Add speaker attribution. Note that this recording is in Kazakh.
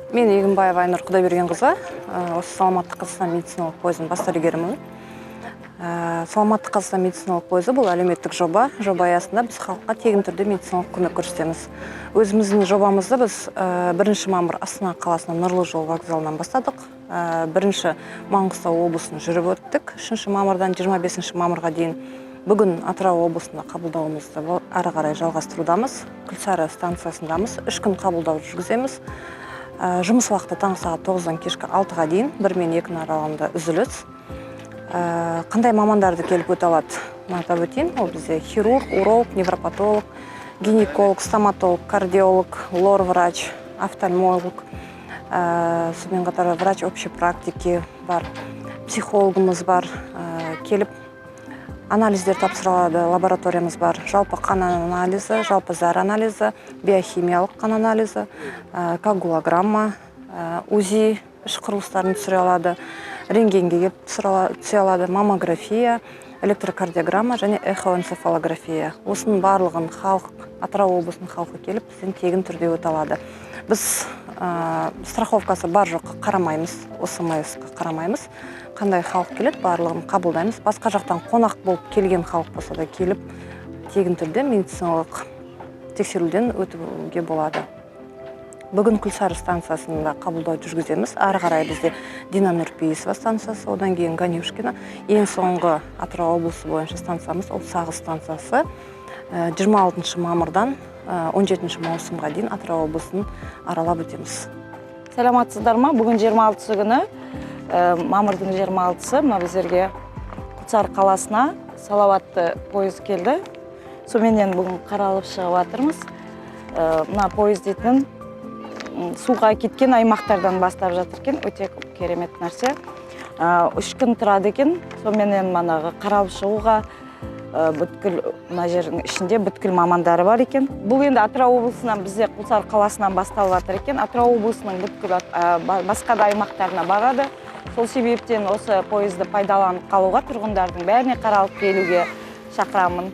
Speaker 1: Мен Егінбаева Айнұр Құдайбергенқызы, осы Саламаттық Қазақстан медициналық пойызының бас дәрігерімін. Саламаттық Қазақстан медициналық пойызы бұл әлеуметтік жоба. Жоба аясында біз халыққа тегін түрде медициналық көмек көрсетеміз. Өзіміздің жобамызды біз 1 мамыр Астана қаласының Нұрлы жол вокзалынан бастадық. 1 Маңғыстау облысын жүріп өттік. 3 мамырдан 25 мамырға дейін бүгін Атырау облысында қабылдауымызды ары қарай жалғастырудамыз. Күлсары станциясындамыз. 3 күн қабылдау жүргіземіз. Жұмыс уақыты таңғы сағат 9-дан кешкі 6-ға дейін 1 мен 2 аралығында үзіліс. Қандай мамандарды келіп өте алады? Атап өтейін, ол бізде хирург, уролог, невропатолог, гинеколог, стоматолог, кардиолог, лор-врач, офтальмолог, сонымен қатар врач общей практики бар, психологымыз бар, келіп анализдер тапсырылады, лабораториямыз бар, жалпы қан анализі, жалпы зәр анализі, биохимиялық қан анализі, коагулограмма, УЗИ іш құрылыстарын түсіре алады, рентгенге келіп түсе алады, маммография, электрокардиограмма және эхоэнцефалография. Осының барлығын Атырау облысының халқы келіп бізден тегін түрде өте алады. Біз страховкасы бар жоқ қарамаймыз, ОСМС-қа қарамаймыз. Қандай халық келеді, барлығын қабылдаймыз. Басқа жақтан қонақ болып келген халық болса да келіп тегін түрде медициналық тексеруден өтуге болады. Бүгін Күлсары станциясында қабылдау жүргіземіз. Ары қарай бізде Дина Нұрпейісова станциясы, одан кейін Ганюшкина. Ең соңғы Атырау облысы бойынша станциямыз, ол Сағыз станциясы. 26 мамырдан 17 маусымға дейін Атырау облысын аралап өтеміз.
Speaker 2: Саламатсыздар ма? Бүгін 26 күні, мамырдың 26-сы, біздерге Күлсары қаласына салауатты пойыз келді. Соменен бүгін қаралып шығып жатырмыз. Мына пойыз дейтін суға кеткен аймақтардан бастап жатыр екен, өте керемет нәрсе. 3 күн тұрады екен, соменен манағы қаралып шығуға бүткіл мына жердің ішінде бүткіл мамандары бар екен. Бұл енді Атырау облысынан, бізде Күлсары қаласынан басталып жатыр екен. Атырау облысының бүткіл басқа да аймақтарына барады. Сол себептен осы пойызды пайдаланып қалуға, тұрғындардың бәріне қаралып келуге шақырамын.